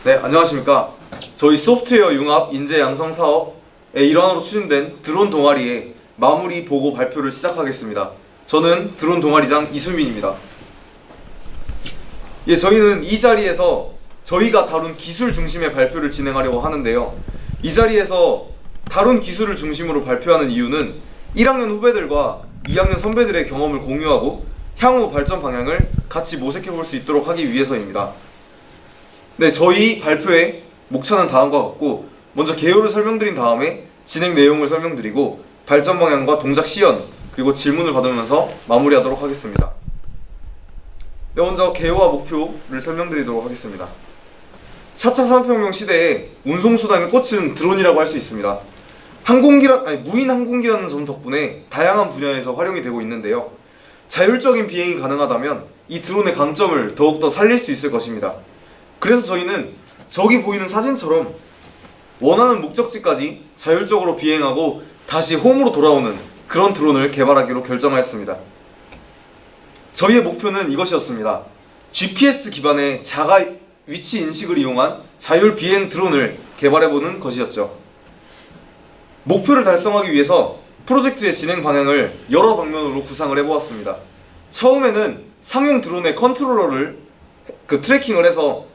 네, 안녕하십니까. 저희 소프트웨어 융합 인재 양성 사업의 일환으로 추진된 드론 동아리의 마무리 보고 발표를 시작하겠습니다. 저는 드론 동아리장 이수민입니다. 예, 저희는 이 자리에서 저희가 다룬 기술 중심의 발표를 진행하려고 하는데요. 이 자리에서 다룬 기술을 중심으로 발표하는 이유는 1학년 후배들과 2학년 선배들의 경험을 공유하고 향후 발전 방향을 같이 모색해 볼 수 있도록 하기 위해서입니다. 네, 저희 발표의 목차는 다음과 같고, 먼저 개요를 설명드린 다음에 진행 내용을 설명드리고 발전 방향과 동작 시연 그리고 질문을 받으면서 마무리하도록 하겠습니다. 네, 먼저 개요와 목표를 설명드리도록 하겠습니다. 4차 산업혁명 시대에 운송수단의 꽃은 드론이라고 할 수 있습니다. 무인 항공기라는 점 덕분에 다양한 분야에서 활용이 되고 있는데요. 자율적인 비행이 가능하다면 이 드론의 강점을 더욱더 살릴 수 있을 것입니다. 그래서 저희는 저기 보이는 사진처럼 원하는 목적지까지 자율적으로 비행하고 다시 홈으로 돌아오는 그런 드론을 개발하기로 결정하였습니다. 저희의 목표는 이것이었습니다. GPS 기반의 자가 위치 인식을 이용한 자율 비행 드론을 개발해보는 것이었죠. 목표를 달성하기 위해서 프로젝트의 진행 방향을 여러 방면으로 구상을 해보았습니다. 처음에는 상용 드론의 컨트롤러를 트래킹을 해서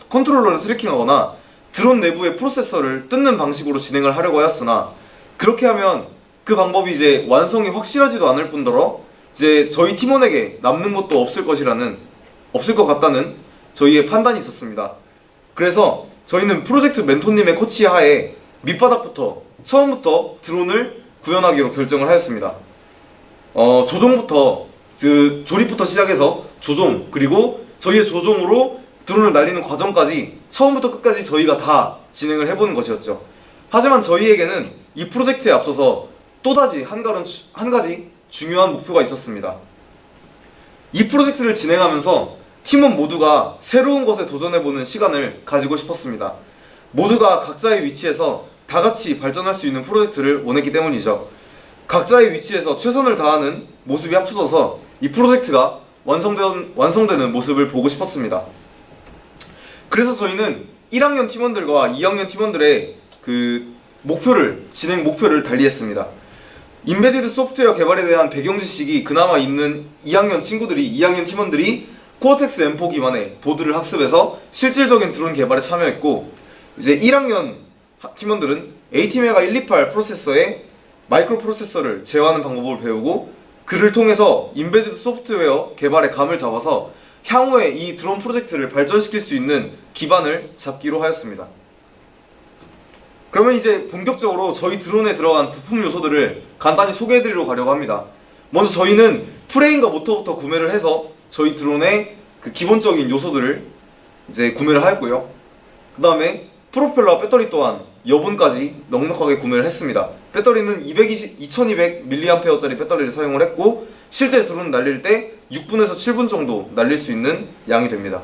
컨트롤러를 트래킹하거나 드론 내부의 프로세서를 뜯는 방식으로 진행을 하려고 하였으나, 그렇게 하면 그 방법이 이제 완성이 확실하지도 않을 뿐더러 이제 저희 팀원에게 남는 것도 없을 것 같다는 저희의 판단이 있었습니다. 그래서 저희는 프로젝트 멘토님의 코치 하에 밑바닥부터 처음부터 드론을 구현하기로 결정을 하였습니다. 조립부터 시작해서 조종, 그리고 저희의 조종으로 드론을 날리는 과정까지 처음부터 끝까지 저희가 다 진행을 해보는 것이었죠. 하지만 저희에게는 이 프로젝트에 앞서서 또다시 한 가지 중요한 목표가 있었습니다. 이 프로젝트를 진행하면서 팀원 모두가 새로운 것에 도전해보는 시간을 가지고 싶었습니다. 모두가 각자의 위치에서 다 같이 발전할 수 있는 프로젝트를 원했기 때문이죠. 각자의 위치에서 최선을 다하는 모습이 합쳐져서 이 프로젝트가 완성되는 모습을 보고 싶었습니다. 그래서 저희는 1학년 팀원들과 2학년 팀원들의 진행 목표를 달리했습니다. 인베디드 소프트웨어 개발에 대한 배경 지식이 그나마 있는 2학년 팀원들이 코어텍스 M4 기반의 보드를 학습해서 실질적인 드론 개발에 참여했고, 이제 1학년 팀원들은 ATmega 128 프로세서의 마이크로 프로세서를 제어하는 방법을 배우고, 그를 통해서 인베디드 소프트웨어 개발의 감을 잡아서 향후에 이 드론 프로젝트를 발전시킬 수 있는 기반을 잡기로 하였습니다. 그러면 이제 본격적으로 저희 드론에 들어간 부품 요소들을 간단히 소개해드리러 가려고 합니다. 먼저 저희는 프레임과 모터부터 구매를 해서 저희 드론의 기본적인 요소들을 이제 구매를 하였고요. 그 다음에 프로펠러와 배터리 또한 여분까지 넉넉하게 구매를 했습니다. 배터리는 2200mAh짜리 배터리를 사용을 했고, 실제 드론 날릴 때 6분에서 7분 정도 날릴 수 있는 양이 됩니다.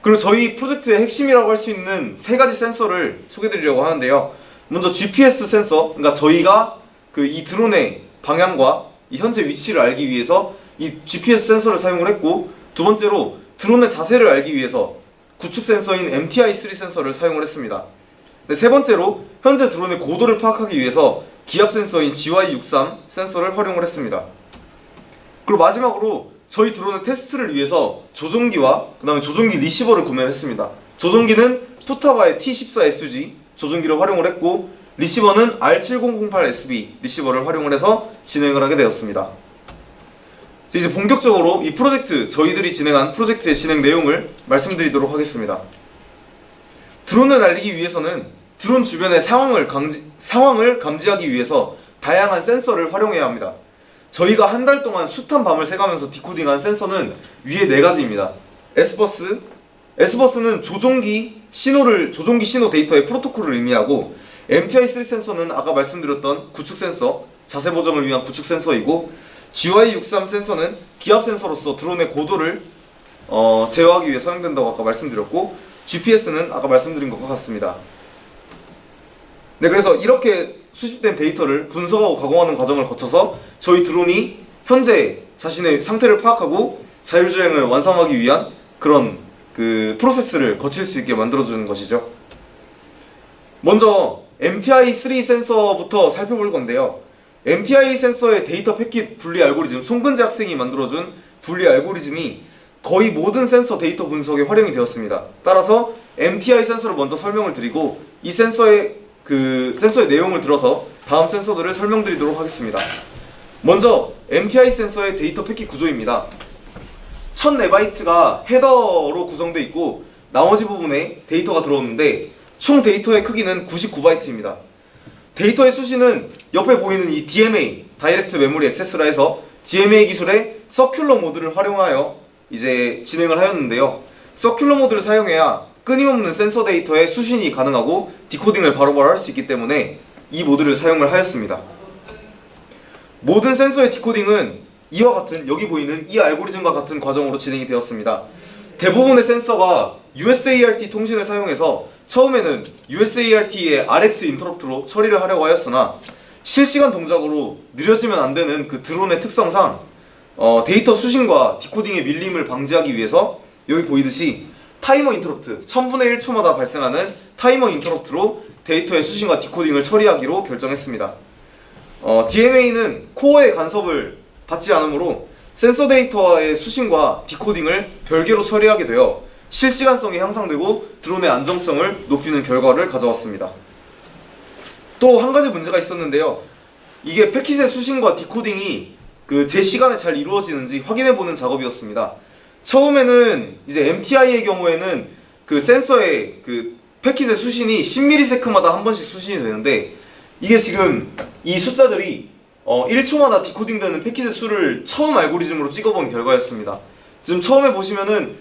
그리고 저희 프로젝트의 핵심이라고 할 수 있는 3가지 센서를 소개드리려고 하는데요. 먼저 GPS 센서, 그러니까 저희가 이 드론의 방향과 이 현재 위치를 알기 위해서 이 GPS 센서를 사용을 했고, 두 번째로 드론의 자세를 알기 위해서 구축 센서인 MTI3 센서를 사용을 했습니다. 세 번째로 현재 드론의 고도를 파악하기 위해서 기압 센서인 GY63 센서를 활용을 했습니다. 그리고 마지막으로 저희 드론의 테스트를 위해서 조종기와 그 다음에 조종기 리시버를 구매를 했습니다. 조종기는 푸타바의 T14SG 조종기를 활용을 했고, 리시버는 R7008SB 리시버를 활용을 해서 진행을 하게 되었습니다. 이제 본격적으로 저희들이 진행한 프로젝트의 진행 내용을 말씀드리도록 하겠습니다. 드론을 날리기 위해서는 드론 주변의 상황을 감지하기 위해서 다양한 센서를 활용해야 합니다. 저희가 한 달 동안 숱한 밤을 새가면서 디코딩한 센서는 위에 4가지입니다. S버스는 조종기 신호 데이터의 프로토콜을 의미하고, MTI3 센서는 아까 말씀드렸던 구축 센서, 자세 보정을 위한 구축 센서이고, GY63 센서는 기압 센서로서 드론의 고도를 제어하기 위해 사용된다고 아까 말씀드렸고, GPS는 아까 말씀드린 것과 같습니다. 네, 그래서 이렇게 수집된 데이터를 분석하고 가공하는 과정을 거쳐서 저희 드론이 현재 자신의 상태를 파악하고 자율주행을 완성하기 위한 그런 그 프로세스를 거칠 수 있게 만들어주는 것이죠. 먼저 MTI3 센서부터 살펴볼 건데요. MTI 센서의 데이터 패킷 분리 알고리즘, 송근재 학생이 만들어준 분리 알고리즘이 거의 모든 센서 데이터 분석에 활용이 되었습니다. 따라서 MTI 센서를 먼저 설명을 드리고 이 센서의 내용을 들어서 다음 센서들을 설명드리도록 하겠습니다. 먼저 MTI 센서의 데이터 패킷 구조입니다. 1000MB가 헤더로 구성되어 있고 나머지 부분에 데이터가 들어오는데 총 데이터의 크기는 99바이트입니다. 데이터의 수신은 옆에 보이는 이 DMA, 다이렉트 메모리 액세스라 해서 DMA 기술의 서큘러 모드를 활용하여 이제 진행을 하였는데요. 서큘러 모드를 사용해야 끊임없는 센서 데이터의 수신이 가능하고 디코딩을 바로바로 할 수 있기 때문에 이 모드를 사용을 하였습니다. 모든 센서의 디코딩은 이와 같은, 여기 보이는 이 알고리즘과 같은 과정으로 진행이 되었습니다. 대부분의 센서가 USART 통신을 사용해서 처음에는 USART의 RX 인터럽트로 처리를 하려고 하였으나 실시간 동작으로 느려지면 안 되는 그 드론의 특성상 데이터 수신과 디코딩의 밀림을 방지하기 위해서 여기 보이듯이 타이머 인터럽트, 1000분의 1초마다 발생하는 타이머 인터럽트로 데이터의 수신과 디코딩을 처리하기로 결정했습니다. DMA는 코어의 간섭을 받지 않으므로 센서 데이터의 수신과 디코딩을 별개로 처리하게 되어 실시간성이 향상되고 드론의 안정성을 높이는 결과를 가져왔습니다. 또 한 가지 문제가 있었는데요. 이게 패킷의 수신과 디코딩이 제 시간에 잘 이루어지는지 확인해보는 작업이었습니다. 처음에는 이제 MTI의 경우에는 센서의 패킷의 수신이 10ms마다 한 번씩 수신이 되는데 이게 지금 이 숫자들이 1초마다 디코딩되는 패킷의 수를 처음 알고리즘으로 찍어본 결과였습니다. 지금 처음에 보시면은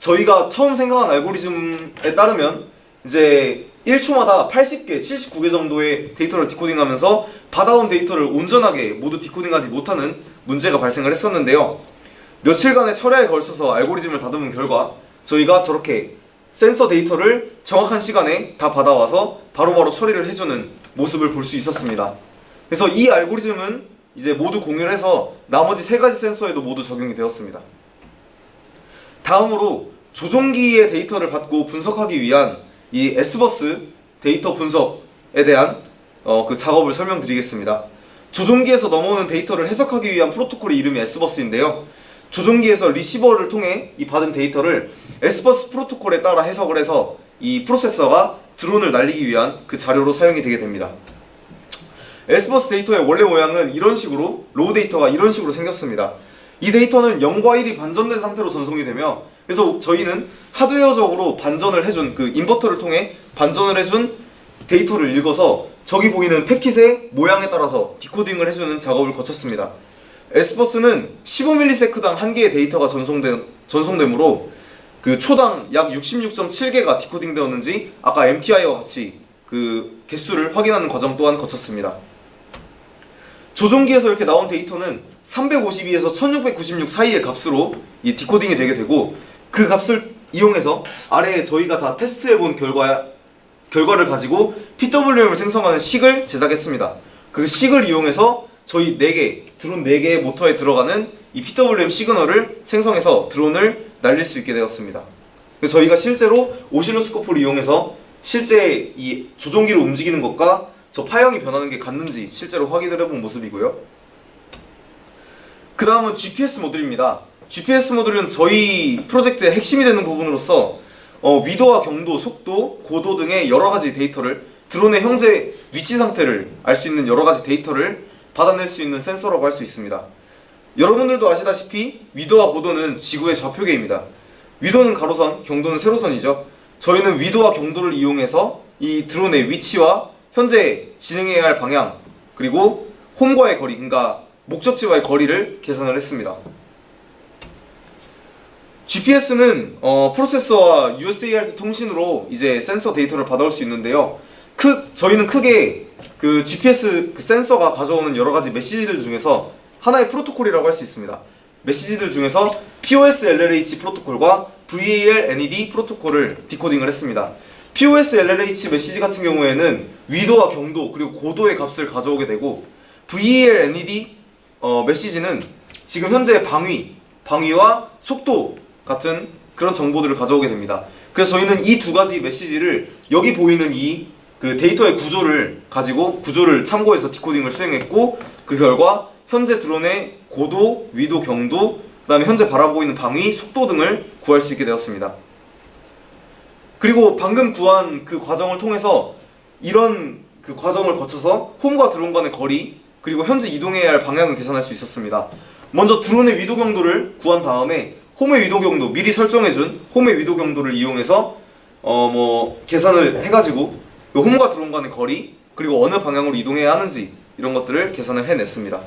저희가 처음 생각한 알고리즘에 따르면 이제 1초마다 80개, 79개 정도의 데이터를 디코딩하면서 받아온 데이터를 온전하게 모두 디코딩하지 못하는 문제가 발생을 했었는데요. 며칠간의 철야에 걸쳐서 알고리즘을 다듬은 결과 저희가 저렇게 센서 데이터를 정확한 시간에 다 받아와서 바로바로 처리를 해주는 모습을 볼 수 있었습니다. 그래서 이 알고리즘은 이제 모두 공유를 해서 나머지 3가지 센서에도 모두 적용이 되었습니다. 다음으로 조종기의 데이터를 받고 분석하기 위한 이 S버스 데이터 분석에 대한 그 작업을 설명드리겠습니다. 조종기에서 넘어오는 데이터를 해석하기 위한 프로토콜의 이름이 S버스인데요. 조종기에서 리시버를 통해 이 받은 데이터를 S버스 프로토콜에 따라 해석을 해서 이 프로세서가 드론을 날리기 위한 그 자료로 사용이 되게 됩니다. S버스 데이터의 원래 모양은 이런 식으로, 로우 데이터가 이런 식으로 생겼습니다. 이 데이터는 0과 1이 반전된 상태로 전송이 되며, 그래서 저희는 하드웨어적으로 반전을 해준, 인버터를 통해 반전을 해준 데이터를 읽어서 저기 보이는 패킷의 모양에 따라서 디코딩을 해주는 작업을 거쳤습니다. S버스는 15ms당 한 개의 데이터가 전송되므로 초당 약 66.7개가 디코딩 되었는지 아까 MTI와 같이 개수를 확인하는 과정 또한 거쳤습니다. 조종기에서 이렇게 나온 데이터는 352에서 1696 사이의 값으로 이 디코딩이 되게 되고, 그 값을 이용해서 아래에 저희가 다 테스트해본 결과를 가지고 PWM을 생성하는 식을 제작했습니다. 그 식을 이용해서 저희 4개, 드론 4개의 모터에 들어가는 이 PWM 시그널을 생성해서 드론을 날릴 수 있게 되었습니다. 저희가 실제로 오실로스코프를 이용해서 실제 이 조종기를 움직이는 것과 저 파형이 변하는 게 같는지 실제로 확인을 해본 모습이고요. 그 다음은 GPS 모듈입니다. GPS 모듈은 저희 프로젝트의 핵심이 되는 부분으로서 위도와 경도, 속도, 고도 등의 여러가지 데이터를, 드론의 현재 위치 상태를 알 수 있는 여러가지 데이터를 받아낼 수 있는 센서라고 할 수 있습니다. 여러분들도 아시다시피 위도와 고도는 지구의 좌표계입니다. 위도는 가로선, 경도는 세로선이죠. 저희는 위도와 경도를 이용해서 이 드론의 위치와 현재 진행해야 할 방향, 그리고 홈과의 거리, 그러니까 목적지와의 거리를 계산을 했습니다. GPS는 프로세서와 USART 통신으로 이제 센서 데이터를 받아올 수 있는데요. 저희는 크게 GPS 센서가 가져오는 여러가지 메시지들 중에서 하나의 프로토콜이라고 할 수 있습니다. 메시지들 중에서 POS LLH 프로토콜과 VAL NED 프로토콜을 디코딩을 했습니다. POS LLH 메시지 같은 경우에는 위도와 경도 그리고 고도의 값을 가져오게 되고, VAL NED 메시지는 지금 현재 방위와 속도 같은 그런 정보들을 가져오게 됩니다. 그래서 저희는 이 두 가지 메시지를 여기 보이는 이 그 데이터의 구조를 가지고 구조를 참고해서 디코딩을 수행했고, 그 결과 현재 드론의 고도, 위도, 경도, 그 다음에 현재 바라보고 있는 방위, 속도 등을 구할 수 있게 되었습니다. 그리고 방금 구한 그 과정을 통해서 이런 그 과정을 거쳐서 홈과 드론 간의 거리, 그리고 현재 이동해야 할 방향을 계산할 수 있었습니다. 먼저 드론의 위도 경도를 구한 다음에 홈의 위도 경도, 미리 설정해준 홈의 위도 경도를 이용해서 계산을 해가지고 홈과 드론 간의 거리, 그리고 어느 방향으로 이동해야 하는지 이런 것들을 계산을 해냈습니다.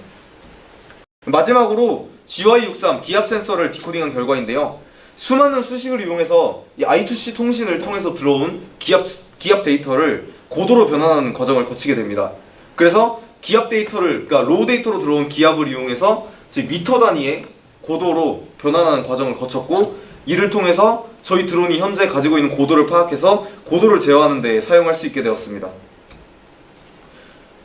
마지막으로 GY63 기압 센서를 디코딩한 결과인데요. 수많은 수식을 이용해서 이 I2C 통신을 통해서 들어온 기압 데이터를 고도로 변환하는 과정을 거치게 됩니다. 그래서 기압 데이터를, 그러니까 로우 데이터로 들어온 기압을 이용해서 미터 단위의 고도로 변환하는 과정을 거쳤고, 이를 통해서 저희 드론이 현재 가지고 있는 고도를 파악해서 고도를 제어하는 데 사용할 수 있게 되었습니다.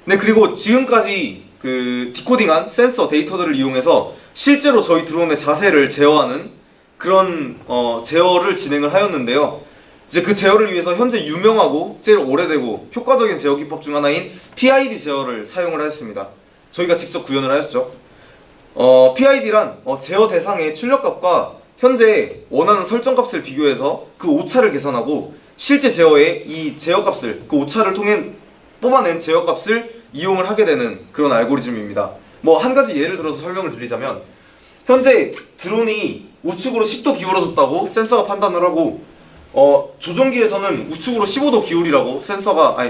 네, 그리고 지금까지 그 디코딩한 센서 데이터들을 이용해서 실제로 저희 드론의 자세를 제어하는 그런 제어를 진행을 하였는데요. 이제 그 제어를 위해서 현재 유명하고 제일 오래되고 효과적인 제어 기법 중 하나인 PID 제어를 사용을 하였습니다. 저희가 직접 구현을 하였죠. PID란 제어 대상의 출력값과 현재 원하는 설정값을 비교해서 그 오차를 계산하고 실제 제어의 이 제어값을, 그 오차를 통해 뽑아낸 제어값을 이용을 하게 되는 그런 알고리즘입니다. 한 가지 예를 들어서 설명을 드리자면, 현재 드론이 우측으로 10도 기울어졌다고 센서가 판단을 하고, 조종기에서는 우측으로 15도 기울이라고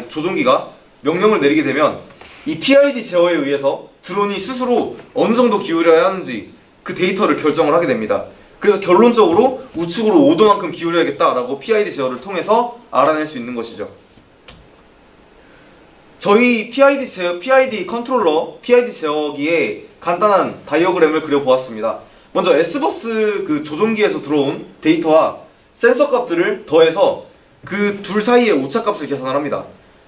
조종기가 명령을 내리게 되면 이 PID 제어에 의해서 드론이 스스로 어느 정도 기울여야 하는지 그 데이터를 결정을 하게 됩니다. 그래서 결론적으로 우측으로 5도만큼 기울여야겠다라고 PID 제어를 통해서 알아낼 수 있는 것이죠. 저희 PID 컨트롤러, PID 제어기에 간단한 다이어그램을 그려보았습니다. 먼저 S버스 그 조종기에서 들어온 데이터와 센서 값들을 더해서 그 둘 사이의 오차값을 계산을 합니다.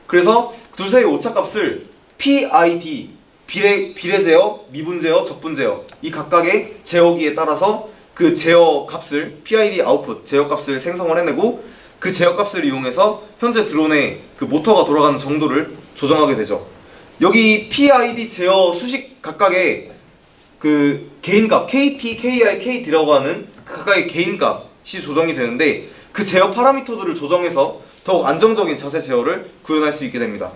그래서 둘 사이의 오차값을 PID, 비례 제어, 미분 제어, 적분 제어, 이 각각의 제어기에 따라서 그 제어 값을, PID 아웃풋 제어 값을 생성을 해내고, 그 제어 값을 이용해서 현재 드론의 그 모터가 돌아가는 정도를 조정하게 되죠. 여기 PID 제어 수식 각각의 그 개인값 KP, KI, KD라고 하는 그 각각의 개인값이 조정이 되는데, 그 제어 파라미터들을 조정해서 더욱 안정적인 자세 제어를 구현할 수 있게 됩니다.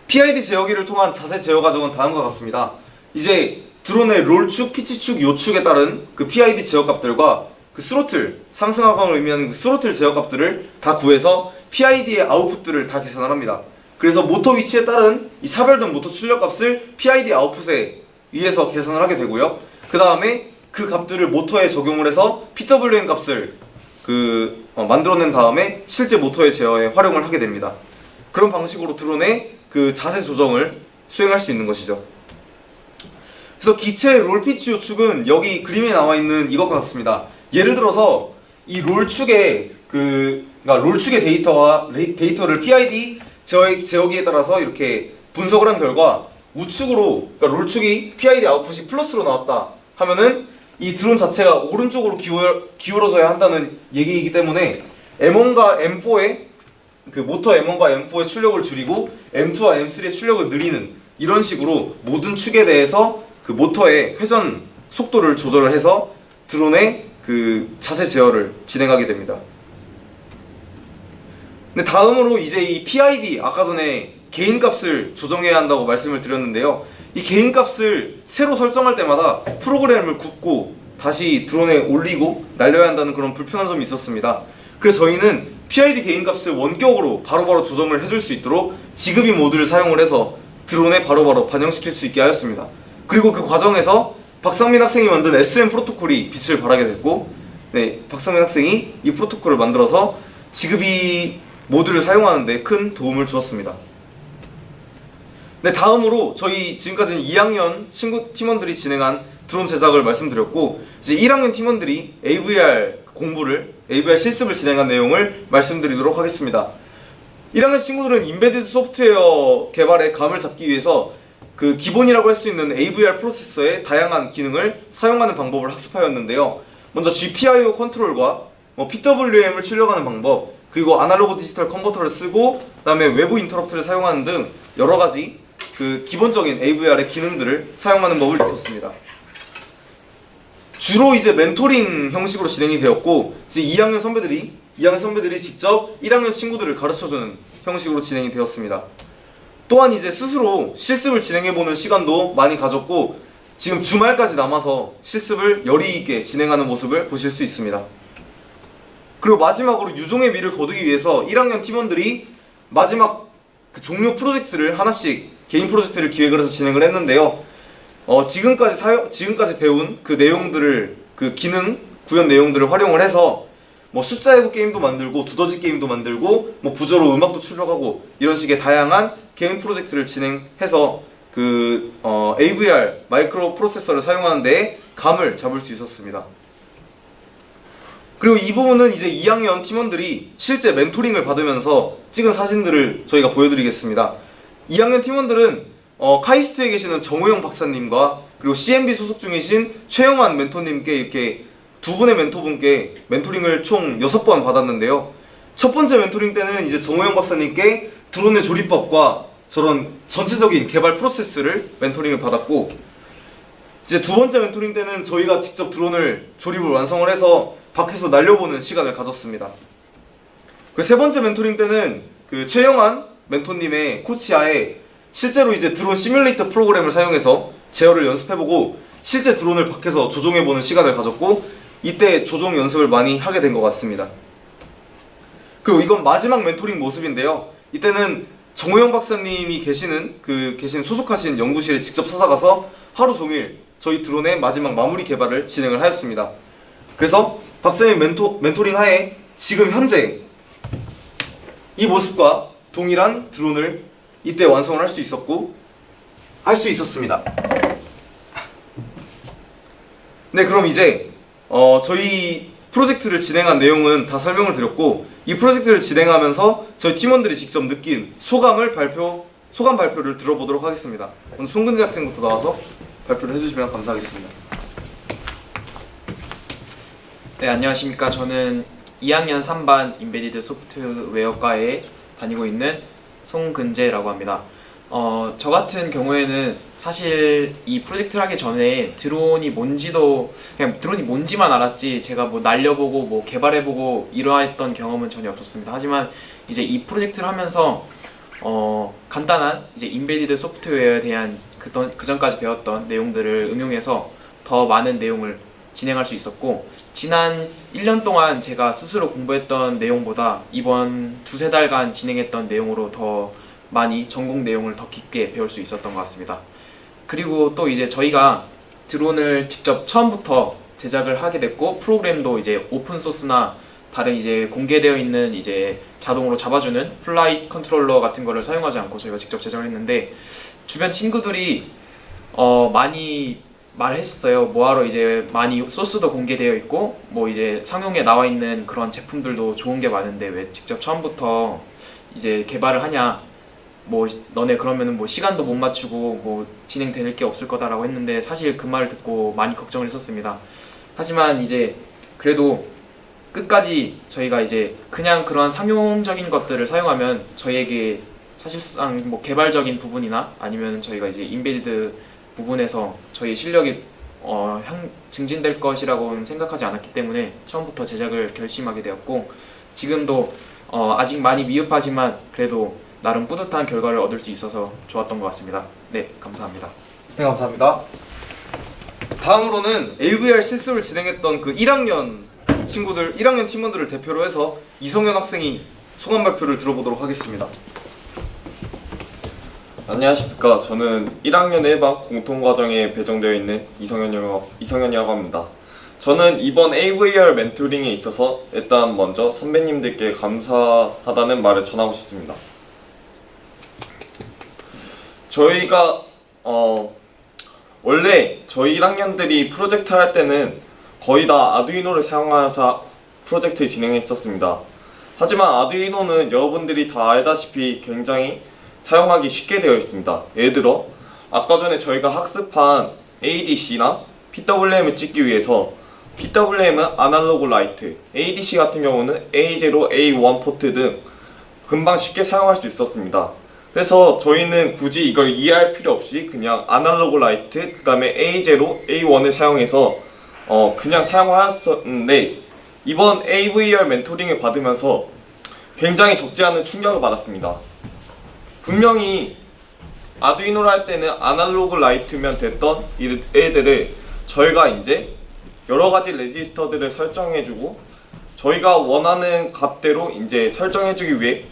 PID 제어기를 통한 자세 제어 과정은 다음과 같습니다. 이제 드론의 롤축, 피치축, 요축에 따른 그 PID 제어 값들과 그 스로틀, 상승 하강을 의미하는 그 스로틀 제어 값들을 다 구해서 PID의 아웃풋들을 다 계산을 합니다. 그래서 모터 위치에 따른 이 차별된 모터 출력 값을 PID 아웃풋에 의해서 계산을 하게 되고요. 그 다음에 그 값들을 모터에 적용을 해서 PWM 값을 만들어낸 다음에 실제 모터의 제어에 활용을 하게 됩니다. 그런 방식으로 드론의 그 자세 조정을 수행할 수 있는 것이죠. 그래서 기체 롤피치 요축은 여기 그림에 나와 있는 이것과 같습니다. 예를 들어서 이 롤축의 롤축의 데이터를 PID 제어기에 따라서 이렇게 분석을 한 결과 우측으로, 그러니까 롤축이 PID 아웃풋이 플러스로 나왔다 하면은 이 드론 자체가 오른쪽으로 기울어져야 한다는 얘기이기 때문에 M1과 M4의 그 모터 M1과 M4의 출력을 줄이고 M2와 M3의 출력을 늘리는, 이런 식으로 모든 축에 대해서 그 모터의 회전 속도를 조절을 해서 드론의 그 자세 제어를 진행하게 됩니다. 근데 다음으로 이제 이 PID, 아까 전에 개인값을 조정해야 한다고 말씀을 드렸는데요. 이 개인값을 새로 설정할 때마다 프로그램을 굽고 다시 드론에 올리고 날려야 한다는 그런 불편한 점이 있었습니다. 그래서 저희는 PID 개인값을 원격으로 바로바로 조정을 해줄 수 있도록 지급이 모드를 사용을 해서 드론에 바로바로 반영시킬 수 있게 하였습니다. 그리고 그 과정에서 박상민 학생이 만든 SM 프로토콜이 빛을 발하게 됐고, 박상민 학생이 이 프로토콜을 만들어서 지급이 모드를 사용하는 데 큰 도움을 주었습니다. 다음으로 저희 지금까지는 2학년 친구 팀원들이 진행한 드론 제작을 말씀드렸고, 이제 1학년 팀원들이 AVR 실습을 진행한 내용을 말씀드리도록 하겠습니다. 1학년 친구들은 인베디드 소프트웨어 개발에 감을 잡기 위해서 그 기본이라고 할 수 있는 AVR 프로세서의 다양한 기능을 사용하는 방법을 학습하였는데요. 먼저 GPIO 컨트롤과 PWM을 출력하는 방법, 그리고 아날로그 디지털 컨버터를 쓰고 그다음에 외부 인터럽트를 사용하는 등 여러 가지 그 기본적인 AVR의 기능들을 사용하는 법을 익혔습니다. 주로 이제 멘토링 형식으로 진행이 되었고, 이제 2학년 선배들이 직접 1학년 친구들을 가르쳐주는 형식으로 진행이 되었습니다. 또한 이제 스스로 실습을 진행해보는 시간도 많이 가졌고, 지금 주말까지 남아서 실습을 열의 있게 진행하는 모습을 보실 수 있습니다. 그리고 마지막으로 유종의 미를 거두기 위해서 1학년 팀원들이 마지막 그 종료 프로젝트를 하나씩 개인 프로젝트를 기획을 해서 진행을 했는데요. 지금까지 배운 그 내용들을, 그 기능 구현 내용들을 활용을 해서 숫자 해부 게임도 만들고 두더지 게임도 만들고 부저로 음악도 출력하고 이런 식의 다양한 개인 프로젝트를 진행해서 그 AVR 마이크로 프로세서를 사용하는 데에 감을 잡을 수 있었습니다. 그리고 이 부분은 이제 2학년 팀원들이 실제 멘토링을 받으면서 찍은 사진들을 저희가 보여드리겠습니다. 2학년 팀원들은 카이스트에 계시는 정우영 박사님과 그리고 CMB 소속 중이신 최영환 멘토님께 이렇게 두 분의 멘토분께 멘토링을 총 6번 받았는데요. 첫 번째 멘토링 때는 이제 정우영 박사님께 드론의 조립법과 저런 전체적인 개발 프로세스를 멘토링을 받았고, 이제 두 번째 멘토링 때는 저희가 직접 드론을 조립을 완성을 해서 밖에서 날려보는 시간을 가졌습니다. 그 세 번째 멘토링 때는 그 최영환 멘토님의 코치하에 실제로 이제 드론 시뮬레이터 프로그램을 사용해서 제어를 연습해보고 실제 드론을 밖에서 조종해보는 시간을 가졌고, 이때 조종 연습을 많이 하게 된 것 같습니다. 그리고 이건 마지막 멘토링 모습인데요. 이때는 정우영 박사님이 계신 소속하신 연구실에 직접 찾아가서 하루 종일 저희 드론의 마지막 마무리 개발을 진행을 하였습니다. 그래서 박사님 멘토링 하에 지금 현재 이 모습과 동일한 드론을 이때 완성을 할 수 있었습니다. 네, 그럼 이제 저희 프로젝트를 진행한 내용은 다 설명을 드렸고, 이 프로젝트를 진행하면서 저희 팀원들이 직접 느낀 소감 발표를 들어보도록 하겠습니다. 오늘 송근재 학생부터 나와서 발표를 해주시면 감사하겠습니다. 네, 안녕하십니까. 저는 2학년 3반 인베디드 소프트웨어과에 다니고 있는 송근재라고 합니다. 저 같은 경우에는 사실 이 프로젝트를 하기 전에 드론이 뭔지만 알았지 제가 날려보고 개발해보고 이러했던 경험은 전혀 없었습니다. 하지만 이제 이 프로젝트를 하면서 간단한 이제 인베디드 소프트웨어에 대한 그 전까지 배웠던 내용들을 응용해서 더 많은 내용을 진행할 수 있었고, 지난 1년 동안 제가 스스로 공부했던 내용보다 이번 두세 달간 진행했던 내용으로 더 많이 전공 내용을 더 깊게 배울 수 있었던 것 같습니다. 그리고 또 이제 저희가 드론을 직접 처음부터 제작을 하게 됐고, 프로그램도 이제 오픈 소스나 다른 이제 공개되어 있는 이제 자동으로 잡아주는 플라이트 컨트롤러 같은 거를 사용하지 않고 저희가 직접 제작을 했는데, 주변 친구들이 많이 말을 했었어요. 뭐하러 이제 많이 소스도 공개되어 있고 이제 상용에 나와 있는 그런 제품들도 좋은 게 많은데 왜 직접 처음부터 이제 개발을 하냐, 너네 그러면은 시간도 못 맞추고 진행될 게 없을 거다라고 했는데, 사실 그 말을 듣고 많이 걱정을 했었습니다. 하지만 이제 그래도 끝까지 저희가 이제 그냥 그러한 상용적인 것들을 사용하면 저희에게 사실상 개발적인 부분이나 아니면 저희가 이제 인베디드 부분에서 저희 실력이 증진될 것이라고는 생각하지 않았기 때문에 처음부터 제작을 결심하게 되었고, 지금도 아직 많이 미흡하지만 그래도 나름 뿌듯한 결과를 얻을 수 있어서 좋았던 것 같습니다. 네, 감사합니다. 네, 감사합니다. 다음으로는 AVR 실습을 진행했던 그 1학년 팀원들을 대표로 해서 이성현 학생이 소감 발표를 들어보도록 하겠습니다. 안녕하십니까. 저는 1학년 1반 공통과정에 배정되어 있는 이성현이라고 합니다. 저는 이번 AVR 멘토링에 있어서 일단 먼저 선배님들께 감사하다는 말을 전하고 싶습니다. 저희가 원래 저희 1학년들이 프로젝트 할 때는 거의 다 아두이노를 사용해서 프로젝트 진행했었습니다. 하지만 아두이노는 여러분들이 다 알다시피 굉장히 사용하기 쉽게 되어 있습니다. 예를 들어 아까 전에 저희가 학습한 ADC나 PWM을 찍기 위해서 PWM은 아날로그 라이트, ADC 같은 경우는 A0, A1 포트 등 금방 쉽게 사용할 수 있었습니다. 그래서 저희는 굳이 이걸 이해할 필요 없이 그냥 아날로그 라이트, 그 다음에 A0, A1을 사용해서 그냥 사용하였었는데, 이번 AVR 멘토링을 받으면서 굉장히 적지 않은 충격을 받았습니다. 분명히 아두이노를 할 때는 아날로그 라이트면 됐던 애들을 저희가 이제 여러가지 레지스터들을 설정해주고, 저희가 원하는 값대로 이제 설정해주기 위해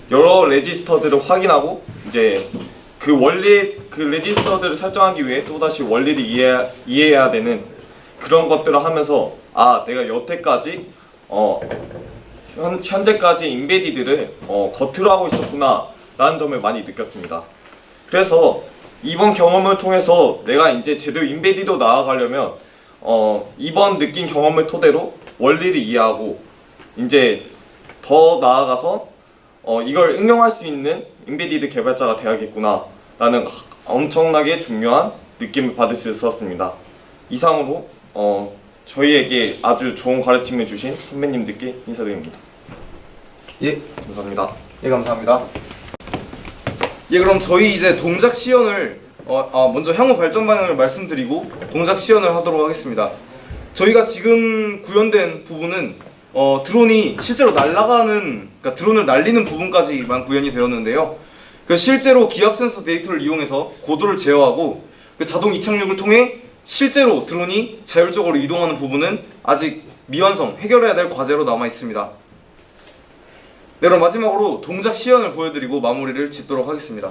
여러 레지스터들을 확인하고, 이제 그 원리, 그 레지스터들을 설정하기 위해 또다시 원리를 이해해야 되는 그런 것들을 하면서, 아, 내가 여태까지 현재까지 인베디드를 겉으로 하고 있었구나 라는 점을 많이 느꼈습니다. 그래서 이번 경험을 통해서 내가 이제 제대로 인베디드로 나아가려면 이번 느낀 경험을 토대로 원리를 이해하고, 이제 더 나아가서 이걸 응용할 수 있는 인베디드 개발자가 돼야겠구나 라는 엄청나게 중요한 느낌을 받을 수 있었습니다. 이상으로 저희에게 아주 좋은 가르침을 주신 선배님들께 인사드립니다. 예, 감사합니다. 예, 감사합니다. 예, 그럼 저희 이제 동작 시연을 먼저 향후 발전 방향을 말씀드리고 동작 시연을 하도록 하겠습니다. 저희가 지금 구현된 부분은 드론이 실제로 날아가는, 그러니까 드론을 날리는 부분까지만 구현이 되었는데요. 그 실제로 기압 센서 데이터를 이용해서 고도를 제어하고 그 자동 이착륙을 통해 실제로 드론이 자율적으로 이동하는 부분은 아직 미완성, 해결해야 될 과제로 남아 있습니다. 네, 그럼 마지막으로 동작 시연을 보여드리고 마무리를 짓도록 하겠습니다.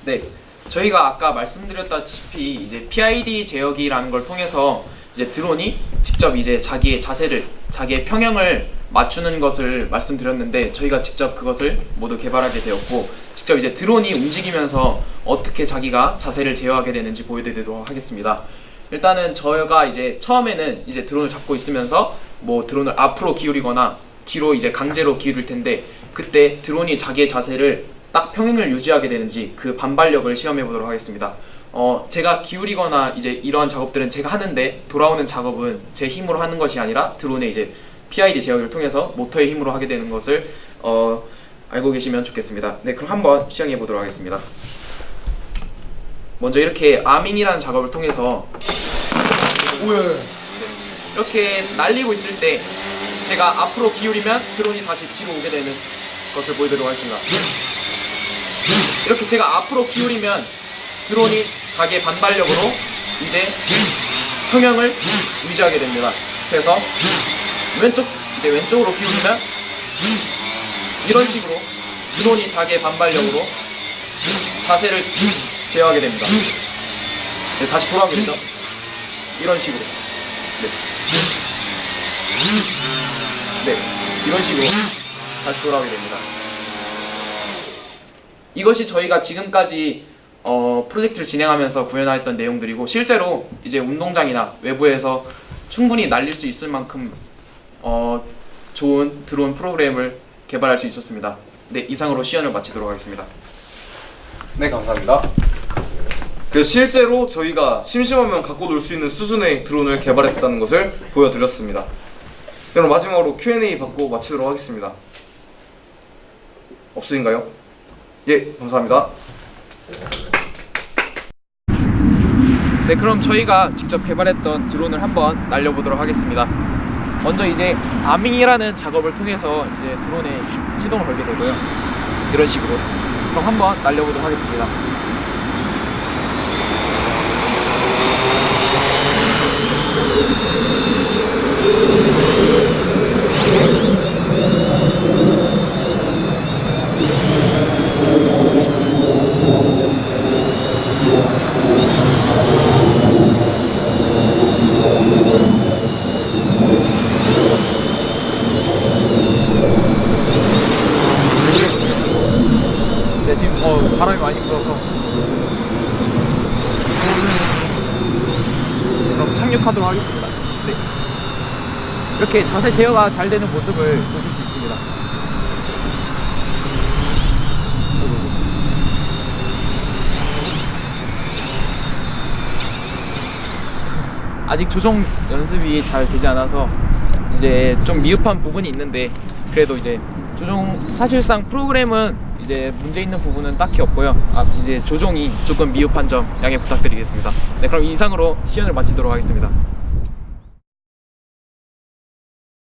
네, 저희가 아까 말씀드렸다시피 이제 PID 제어기라는 걸 통해서 이제 드론이 직접 이제 자기의 자세를, 자기의 평형을 맞추는 것을 말씀드렸는데, 저희가 직접 그것을 모두 개발하게 되었고, 직접 이제 드론이 움직이면서 어떻게 자기가 자세를 제어하게 되는지 보여드리도록 하겠습니다. 일단은 저희가 이제 처음에는 이제 드론을 잡고 있으면서 뭐 드론을 앞으로 기울이거나 뒤로 이제 강제로 기울일 텐데, 그때 드론이 자기의 자세를 딱 평행을 유지하게 되는지 그 반발력을 시험해 보도록 하겠습니다. 제가 기울이거나 이제 이러한 작업들은 제가 하는데, 돌아오는 작업은 제 힘으로 하는 것이 아니라 드론의 이제 PID 제어기를 통해서 모터의 힘으로 하게 되는 것을 알고 계시면 좋겠습니다. 네, 그럼 한번 시행해 보도록 하겠습니다. 먼저 이렇게 아밍이라는 작업을 통해서 이렇게 날리고 있을 때 제가 앞으로 기울이면 드론이 다시 뒤로 오게 되는 것을 보여드리도록 하겠습니다. 이렇게 제가 앞으로 기울이면 드론이 자기의 반발력으로 이제 평형을 유지하게 됩니다. 그래서 왼쪽으로 기울이면 이런 식으로 드론이 자기의 반발력으로 자세를 제어하게 됩니다. 네, 다시 돌아오게 되죠. 이런 식으로. 네, 이런 식으로 다시 돌아오게 됩니다. 이것이 저희가 지금까지 프로젝트를 진행하면서 구현하였던 내용들이고, 실제로 이제 운동장이나 외부에서 충분히 날릴 수 있을 만큼 좋은 드론 프로그램을 개발할 수 있었습니다. 네, 이상으로 시연을 마치도록 하겠습니다. 네, 감사합니다. 실제로 저희가 심심하면 갖고 놀 수 있는 수준의 드론을 개발했다는 것을 보여드렸습니다. 그럼 마지막으로 Q&A 받고 마치도록 하겠습니다. 없으신가요? 예, 감사합니다. 네, 그럼 저희가 직접 개발했던 드론을 한번 날려보도록 하겠습니다. 먼저 이제 아밍이라는 작업을 통해서 이제 드론에 시동을 걸게 되고요. 이런 식으로. 그럼 한번 날려보도록 하겠습니다. 네, 지금 바람이 많이 불어서. 그럼 착륙하도록 하겠습니다. 네. 이렇게 자세 제어가 잘 되는 모습을 보실 수 있습니다. 아직 조종 연습이 잘 되지 않아서 이제 좀 미흡한 부분이 있는데, 그래도 이제 조종 사실상 프로그램은 이제 문제 있는 부분은 딱히 없고요. 이제 조종이 조금 미흡한 점 양해 부탁드리겠습니다. 네, 그럼 이상으로 시연을 마치도록 하겠습니다.